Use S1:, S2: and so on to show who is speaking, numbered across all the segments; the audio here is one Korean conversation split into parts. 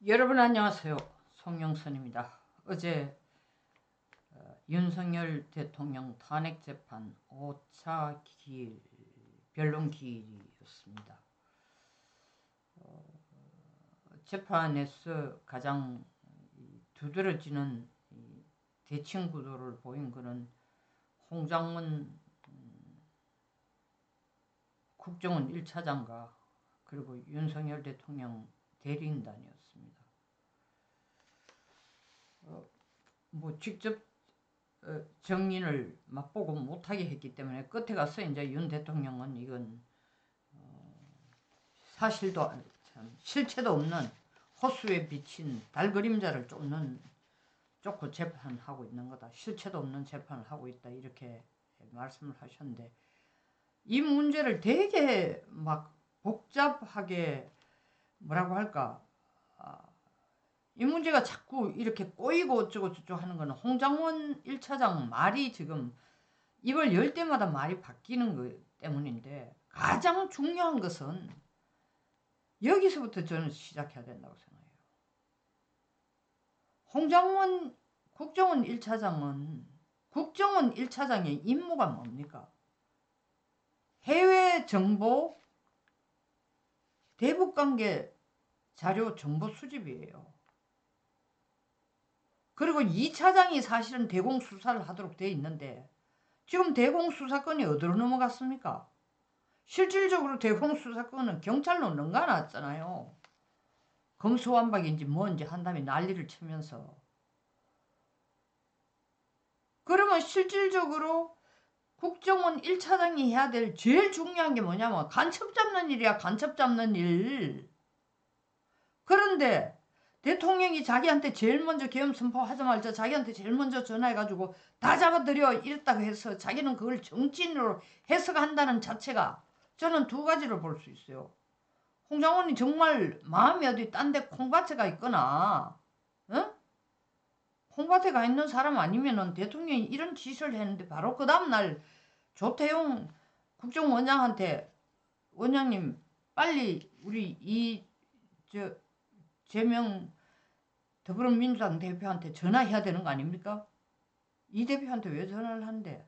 S1: 여러분 안녕하세요. 송영선입니다. 어제 윤석열 대통령 탄핵재판 5차 기일, 변론 기일이었습니다. 재판에서 가장 두드러지는 대칭 구도를 보인 것은 홍장원 국정원 1차장과 그리고 윤석열 대통령 대리인단이었습니다. 직접 정인을 맛보고 못하게 했기 때문에 끝에 가서 이제 윤 대통령은 이건 사실도 참 실체도 없는 호수에 비친 달 그림자를 쫓고 재판하고 있는 거다. 실체도 없는 재판을 하고 있다. 이렇게 말씀을 하셨는데 이 문제를 되게 막 복잡하게 뭐라고 할까 이 문제가 자꾸 이렇게 꼬이고 어쩌고 저쩌고 하는 거는 홍장원 1차장 말이 지금 입을 열 때마다 말이 바뀌는 것 때문인데 가장 중요한 것은 여기서부터 저는 시작해야 된다고 생각해요. 홍장원 국정원 1차장은 국정원 1차장의 임무가 뭡니까? 해외 정보, 대북관계 자료 정보 수집이에요. 그리고 2차장이 사실은 대공수사를 하도록 돼 있는데 지금 대공수사권이 어디로 넘어갔습니까? 실질적으로 대공수사권은 경찰로 넘겨놨잖아요. 검수완박인지 뭔지 한 다음에 난리를 치면서. 그러면 실질적으로 국정원 1차장이 해야 될 제일 중요한 게 뭐냐면 간첩 잡는 일이야. 간첩 잡는 일. 그런데 대통령이 자기한테 제일 먼저 계엄 선포하자마자 자기한테 제일 먼저 전화해가지고 다 잡아들여 이랬다고 해서 자기는 그걸 정치인으로 해석한다는 자체가 저는 두 가지로 볼 수 있어요. 홍장원이 정말 마음이 어디 딴 데 콩밭에 가 있거나 어? 콩밭에 가 있는 사람 아니면은 대통령이 이런 짓을 했는데 바로 그 다음날 조태용 국정원장한테 원장님 빨리 우리 재명 더불어민주당 대표한테 전화해야 되는 거 아닙니까? 이 대표한테 왜 전화를 한대?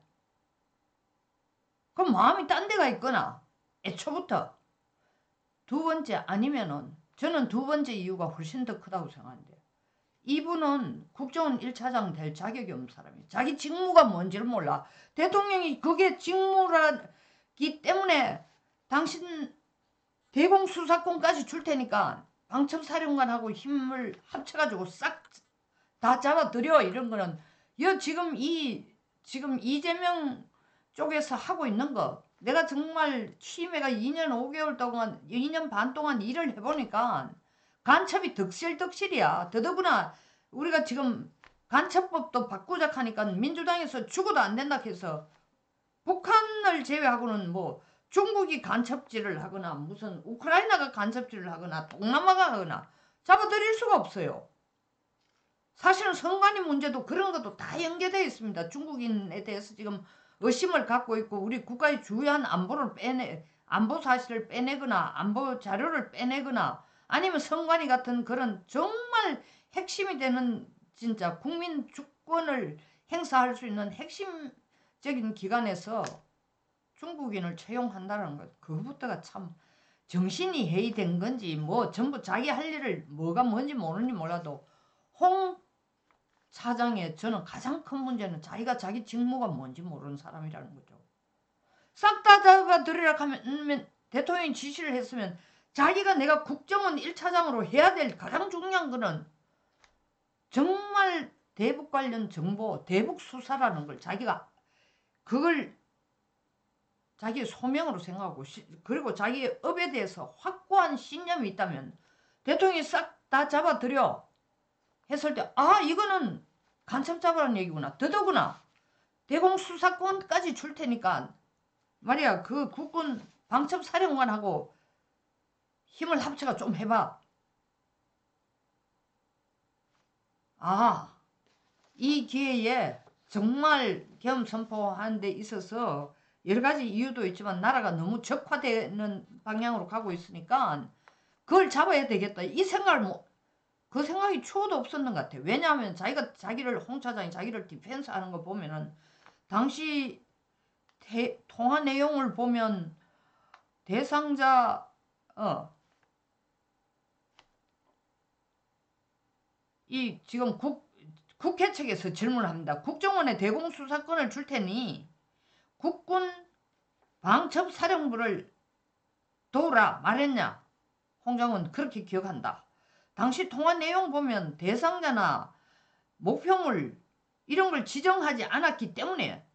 S1: 그럼 마음이 딴 데가 있거나 애초부터 두 번째 아니면은 저는 두 번째 이유가 훨씬 더 크다고 생각하는데 이분은 국정원 1차장 될 자격이 없는 사람이에요. 자기 직무가 뭔지를 몰라. 대통령이 그게 직무라기 때문에 당신 대공수사권까지 줄 테니까 방첩사령관하고 힘을 합쳐가지고 싹 다 잡아들여 이런 거는 지금 이재명 쪽에서 하고 있는 거 내가 정말 취임해가 2년 5개월 동안 2년 반 동안 일을 해보니까 간첩이 덕실덕실이야. 더더구나 우리가 지금 간첩법도 바꾸자 하니까 민주당에서 죽어도 안 된다 해서 북한을 제외하고는 뭐 중국이 간첩질을 하거나 무슨 우크라이나가 간첩질을 하거나 동남아가 하거나 잡아들일 수가 없어요. 사실은 선관위 문제도 그런 것도 다 연계되어 있습니다. 중국인에 대해서 지금 의심을 갖고 있고 우리 국가의 주요한 안보 사실을 빼내거나 안보 자료를 빼내거나 아니면 선관위 같은 그런 정말 핵심이 되는 진짜 국민 주권을 행사할 수 있는 핵심적인 기관에서 중국인을 채용한다는 것 그것부터가 참 정신이 해이된 건지 뭐 전부 자기 할 일을 뭐가 뭔지 모르는지 몰라도 홍 차장의 저는 가장 큰 문제는 자기가 자기 직무가 뭔지 모르는 사람이라는 거죠. 싹 다 잡아들이라 하면 대통령이 지시를 했으면 자기가 내가 국정원 1차장으로 해야 될 가장 중요한 거는 정말 대북 관련 정보, 대북 수사라는 걸 자기가 그걸 자기의 소명으로 생각하고 그리고 자기의 업에 대해서 확고한 신념이 있다면 대통령이 싹 다 잡아들여 했을 때 이거는 간첩 잡으라는 얘기구나. 더더구나 대공수사권까지 줄 테니까 말이야 그 국군 방첩사령관하고 힘을 합쳐가 좀 해봐. 이 기회에 정말 계엄 선포하는 데 있어서 여러 가지 이유도 있지만 나라가 너무 적화되는 방향으로 가고 있으니까 그걸 잡아야 되겠다. 이 생각을 그 생각이 추호도 없었는 것 같아. 왜냐하면 홍 차장이 자기를 디펜스 하는 거 보면은 당시 통화 내용을 보면 대상자 이 지금 국회 측에서 질문을 합니다. 국정원에 대공수사권을 줄 테니 국군 방첩사령부를 도우라 말했냐? 홍 장관 그렇게 기억한다. 당시 통화 내용 보면 대상자나 목표물 이런 걸 지정하지 않았기 때문에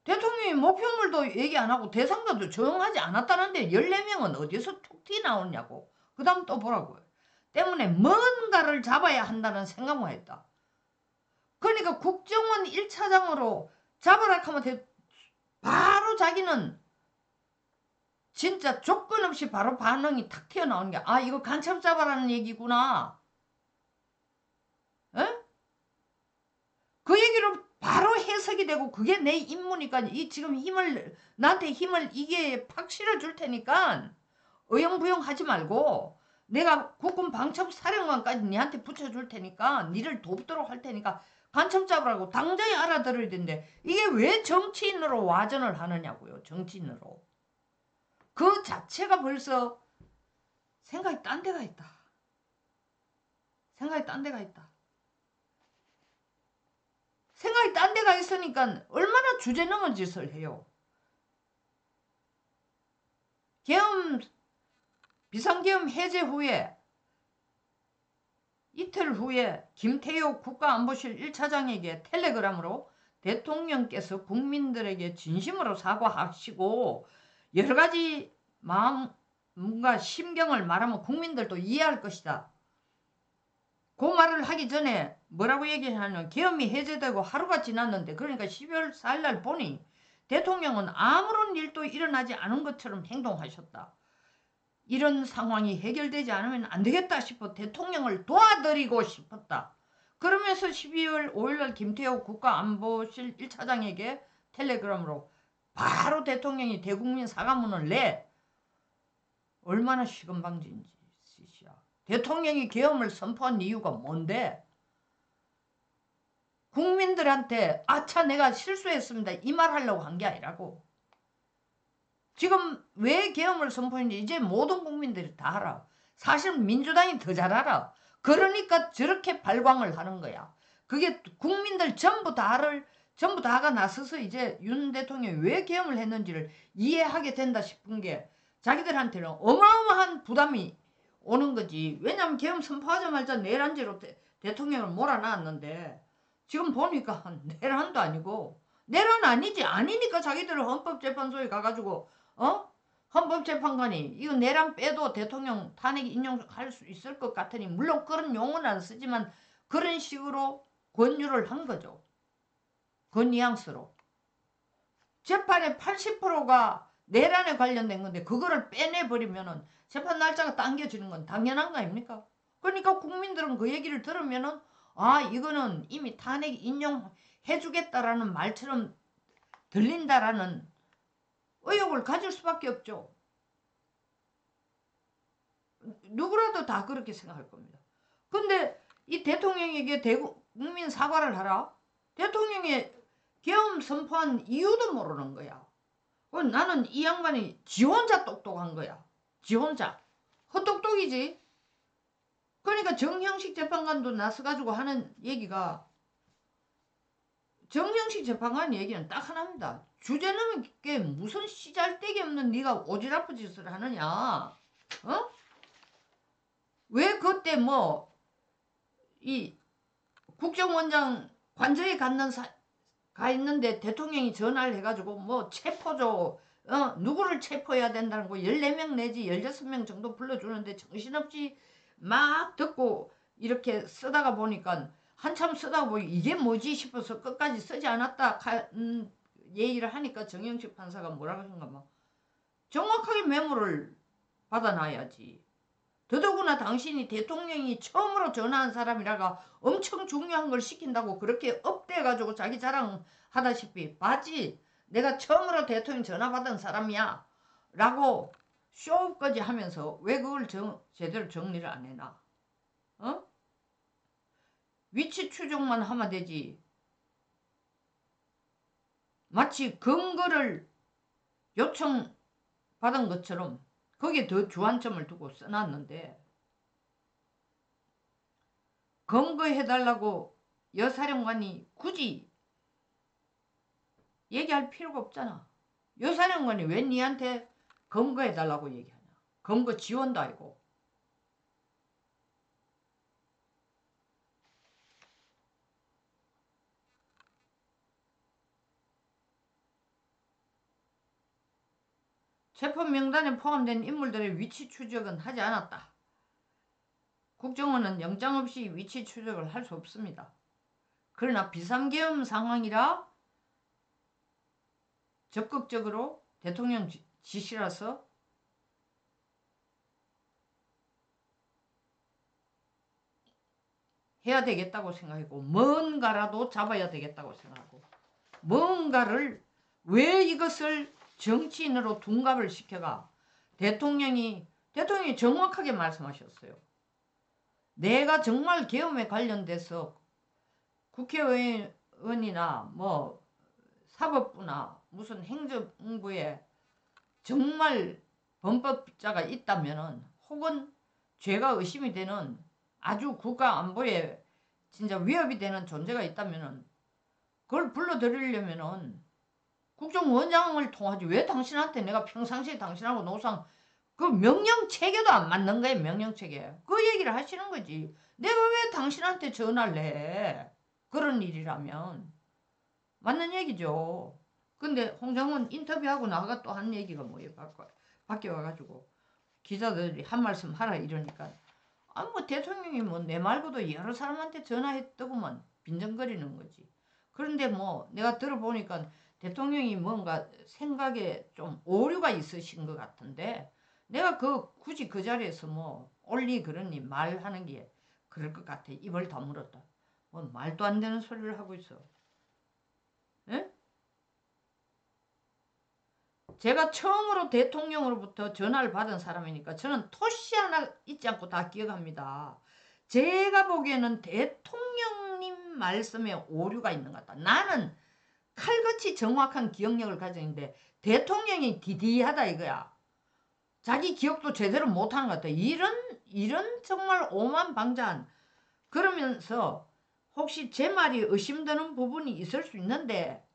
S1: 대통령이 목표물도 얘기 안 하고 대상자도 조용하지 않았다는데 14명은 어디서 툭 튀나오냐고. 그 다음 또 보라고요. 때문에 뭔가를 잡아야 한다는 생각만 했다. 그러니까 국정원 1차장으로 잡아라 하면 바로 자기는 진짜 조건 없이 바로 반응이 탁 튀어나오는 게 아 이거 간첩 잡아라는 얘기구나. 에? 그 얘기로 바로 해석이 되고 그게 내 임무니까 이 지금 나한테 힘을 이게 팍 실어줄 테니까 어영부영 하지 말고 내가 국군 방첩사령관까지 니한테 붙여줄 테니까 니를 돕도록 할 테니까 간첩 잡으라고 당장에 알아들어야 되는데 이게 왜 정치인으로 와전을 하느냐고요. 정치인으로. 그 자체가 벌써 생각이 딴 데가 있다. 생각이 딴 데가 있다. 생각이 딴 데가 있으니까 얼마나 주제넘은 짓을 해요. 비상계엄 해제 후에 이틀 후에 김태효 국가안보실 1차장에게 텔레그램으로 대통령께서 국민들에게 진심으로 사과하시고 여러 가지 마음과 심경을 말하면 국민들도 이해할 것이다. 그 말을 하기 전에 뭐라고 얘기하냐면 계엄이 해제되고 하루가 지났는데 그러니까 12월 4일 날 보니 대통령은 아무런 일도 일어나지 않은 것처럼 행동하셨다. 이런 상황이 해결되지 않으면 안 되겠다 싶어 대통령을 도와드리고 싶었다. 그러면서 12월 5일 날 김태호 국가안보실 1차장에게 텔레그램으로 바로 대통령이 대국민 사과문을 내. 얼마나 시건방진지. 대통령이 계엄을 선포한 이유가 뭔데? 국민들한테 아차 내가 실수했습니다. 이 말 하려고 한 게 아니라고. 지금 왜 계엄을 선포했는지 이제 모든 국민들이 다 알아. 사실 민주당이 더 잘 알아. 그러니까 저렇게 발광을 하는 거야. 그게 국민들 전부 다가 나서서 이제 윤 대통령이 왜 계엄을 했는지를 이해하게 된다 싶은 게 자기들한테는 어마어마한 부담이 오는 거지. 왜냐하면 계엄 선포하자마자 내란죄로 대통령을 몰아놨는데 지금 보니까 내란도 아니고 내란 아니지. 아니니까 자기들은 헌법재판소에 가가지고 헌법재판관이 이거 내란 빼도 대통령 탄핵 인용할 수 있을 것 같으니 물론 그런 용어는 안 쓰지만 그런 식으로 권유를 한 거죠. 그 뉘앙스로. 재판의 80%가 내란에 관련된 건데 그거를 빼내버리면은 재판 날짜가 당겨지는 건 당연한 거 아닙니까? 그러니까 국민들은 그 얘기를 들으면은 아 이거는 이미 탄핵 인용해주겠다라는 말처럼 들린다라는 의혹을 가질 수밖에 없죠. 누구라도 다 그렇게 생각할 겁니다. 근데 이 대통령에게 국민 사과를 하라? 대통령이 계엄 선포한 이유도 모르는 거야. 나는 이 양반이 지 혼자 똑똑한 거야. 지 혼자. 헛똑똑이지. 그러니까 정형식 재판관도 나서가지고 하는 얘기가 정형식 재판관 얘기는 딱 하나입니다. 주제는 게 무슨 씨잘데기 없는 네가 오지랖 짓을 하느냐. 왜 그때 이 국정원장 관저에 가 있는데 대통령이 전화를 해가지고 체포조 누구를 체포해야 된다는 거 14명 내지 16명 정도 불러주는데 정신없이 막 듣고 이렇게 쓰다가 보니까 한참 쓰다가 보니 이게 뭐지 싶어서 끝까지 쓰지 않았다 얘기를 하니까 정영식 판사가 뭐라고 하는가 정확하게 메모를 받아놔야지. 더더구나 당신이 대통령이 처음으로 전화한 사람이라가 엄청 중요한 걸 시킨다고 그렇게 업돼가지고 자기 자랑하다시피 봤지? 내가 처음으로 대통령 전화 받은 사람이야 라고 쇼까지 하면서 왜 그걸 제대로 정리를 안 해놔? 어? 위치 추적만 하면 되지. 마치 근거를 요청받은 것처럼 거기에 더 주안점을 두고 써놨는데 검거해달라고 여사령관이 굳이 얘기할 필요가 없잖아. 여사령관이 왜 니한테 검거해달라고 얘기하냐. 검거 지원도 아니고. 재판 명단에 포함된 인물들의 위치 추적은 하지 않았다. 국정원은 영장 없이 위치 추적을 할 수 없습니다. 그러나 비상계엄 상황이라 적극적으로 대통령 지시라서 해야 되겠다고 생각하고 뭔가라도 잡아야 되겠다고 생각하고 뭔가를 왜 이것을 정치인으로 둔갑을 시켜가 대통령이 정확하게 말씀하셨어요. 내가 정말 계엄에 관련돼서 국회의원이나 뭐 사법부나 무슨 행정부에 정말 범법자가 있다면은 혹은 죄가 의심이 되는 아주 국가 안보에 진짜 위협이 되는 존재가 있다면은 그걸 불러들이려면은 국정원장을 통하지 왜 당신한테 내가 평상시에 당신하고 노상 그 명령 체계도 안 맞는 거예요. 명령 체계. 그 얘기를 하시는 거지. 내가 왜 당신한테 전화를 해. 그런 일이라면 맞는 얘기죠. 근데 홍장원 인터뷰하고 나가 또 한 얘기가 뭐예요. 밖에 와가지고 기자들이 한 말씀 하라 이러니까 뭐 대통령이 뭐 내 말고도 여러 사람한테 전화했더구만 빈정거리는 거지. 그런데 뭐 내가 들어보니까 대통령이 뭔가 생각에 좀 오류가 있으신 것 같은데 내가 굳이 그 자리에서 뭐 올리 그러니 말하는 게 그럴 것 같아. 입을 다물었다. 뭐 말도 안 되는 소리를 하고 있어. 에? 제가 처음으로 대통령으로부터 전화를 받은 사람이니까 저는 토시 하나 잊지 않고 다 기억합니다. 제가 보기에는 대통령님 말씀에 오류가 있는 것 같다. 나는 칼같이 정확한 기억력을 가지는데 대통령이 디디하다 이거야. 자기 기억도 제대로 못하는 것 같아. 이런 정말 오만방자한 그러면서 혹시 제 말이 의심되는 부분이 있을 수 있는데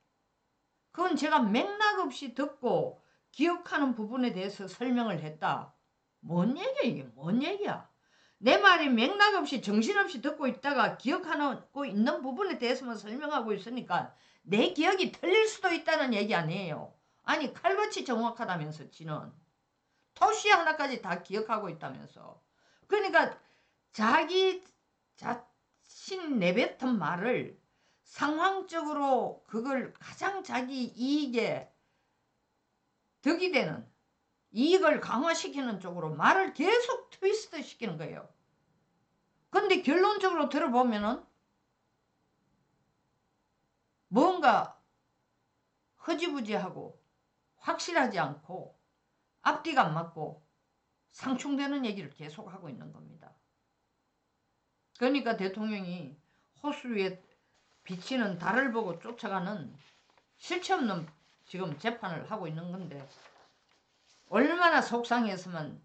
S1: 그건 제가 맥락 없이 듣고 기억하는 부분에 대해서 설명을 했다. 뭔 얘기야 이게 뭔 얘기야. 내 말이 맥락 없이 정신없이 듣고 있다가 기억하고 있는 부분에 대해서만 설명하고 있으니까 내 기억이 틀릴 수도 있다는 얘기 아니에요. 아니 칼같이 정확하다면서 지는 토시 하나까지 다 기억하고 있다면서. 그러니까 자기 자신 내뱉은 말을 상황적으로 그걸 가장 자기 이익에 득이 되는 이익을 강화시키는 쪽으로 말을 계속 트위스트 시키는 거예요. 근데 결론적으로 들어보면은 뭔가 허지부지하고 확실하지 않고 앞뒤가 안 맞고 상충되는 얘기를 계속하고 있는 겁니다. 그러니까 대통령이 호수 위에 비치는 달을 보고 쫓아가는 실체 없는 지금 재판을 하고 있는 건데 얼마나 속상했으면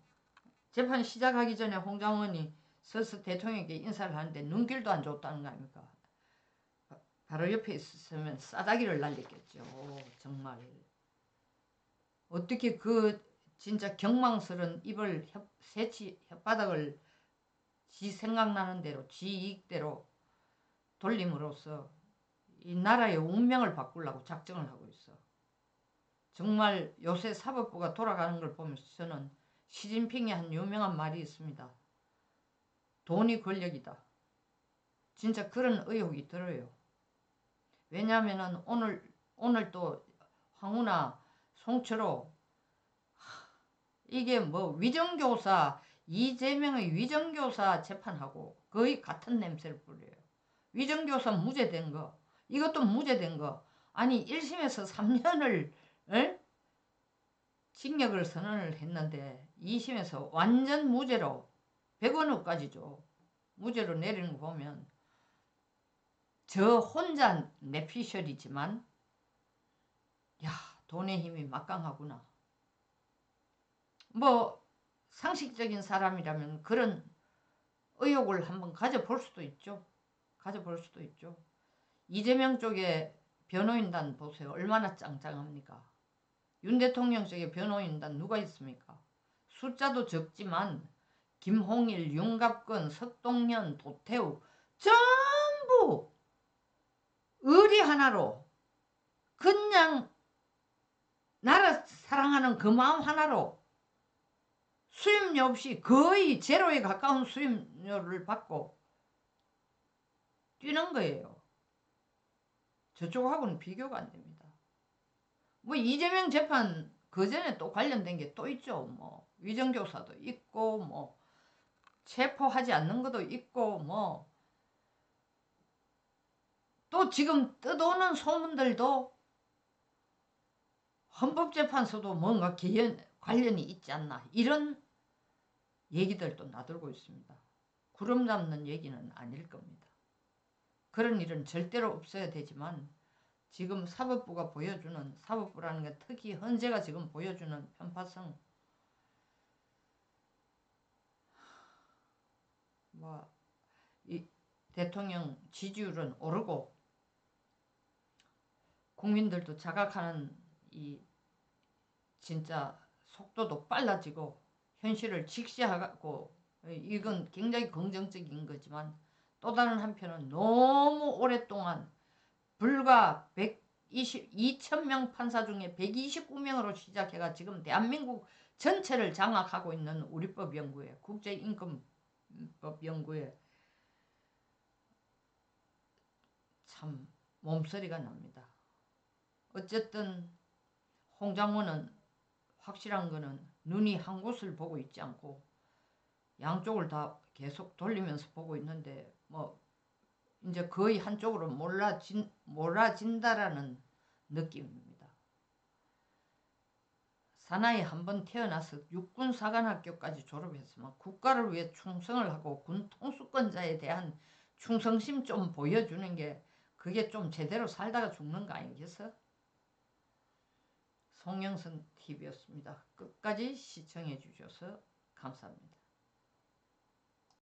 S1: 재판 시작하기 전에 홍장원이 서서 대통령에게 인사를 하는데 눈길도 안 줬다는 거 아닙니까? 바로 옆에 있었으면 싸다기를 날렸겠죠. 정말 어떻게 그 진짜 경망스런 입을 새치 혓바닥을 지 생각나는 대로 지 이익대로 돌림으로써 이 나라의 운명을 바꾸려고 작정을 하고 있어. 정말 요새 사법부가 돌아가는 걸 보면서 저는 시진핑의 한 유명한 말이 있습니다. 돈이 권력이다. 진짜 그런 의혹이 들어요. 왜냐하면 오늘 또 황우나 송철호 이게 뭐 위정교사 이재명의 위정교사 재판하고 거의 같은 냄새를 뿌려요. 위정교사 무죄된 거 이것도 무죄된 거 아니 1심에서 3년을 징역을 선언을 했는데 2심에서 완전 무죄로 100원까지 줘. 무죄로 내리는 거 보면 저 혼자 내피셜이지만 야, 돈의 힘이 막강하구나. 뭐 상식적인 사람이라면 그런 의혹을 한번 가져볼 수도 있죠. 가져볼 수도 있죠. 이재명 쪽에 변호인단 보세요. 얼마나 짱짱합니까? 윤 대통령 쪽에 변호인단 누가 있습니까? 숫자도 적지만 김홍일, 윤갑근, 석동현, 도태우 전부 의리 하나로 그냥 나라 사랑하는 그 마음 하나로 수임료 없이 거의 제로에 가까운 수임료를 받고 뛰는 거예요. 저쪽하고는 비교가 안 됩니다. 뭐 이재명 재판 그전에 또 관련된 게 또 있죠. 뭐 위정교사도 있고 뭐 체포하지 않는 것도 있고 뭐 또 지금 떠도는 소문들도 헌법재판소도 뭔가 관련이 있지 않나 이런 얘기들도 나돌고 있습니다. 구름 잡는 얘기는 아닐 겁니다. 그런 일은 절대로 없어야 되지만 지금 사법부가 보여주는 사법부라는 게 특히 헌재가 지금 보여주는 편파성 뭐 이 대통령 지지율은 오르고 국민들도 자각하는 이 진짜 속도도 빨라지고 현실을 직시하고 이건 굉장히 긍정적인 거지만 또 다른 한편은 너무 오랫동안 불과 2,000명 판사 중에 129명으로 시작해가 지금 대한민국 전체를 장악하고 있는 우리법연구회 국제임금법연구회 참 몸서리가 납니다. 어쨌든 홍 장모는 확실한 거는 눈이 한 곳을 보고 있지 않고 양쪽을 다 계속 돌리면서 보고 있는데 뭐 이제 거의 한쪽으로 몰아진다라는 느낌입니다. 사나이 한번 태어나서 육군사관학교까지 졸업했으면 국가를 위해 충성을 하고 군 통수권자에 대한 충성심 좀 보여주는 게 그게 좀 제대로 살다가 죽는 거 아니겠어? 송영선 TV였습니다. 끝까지 시청해 주셔서 감사합니다.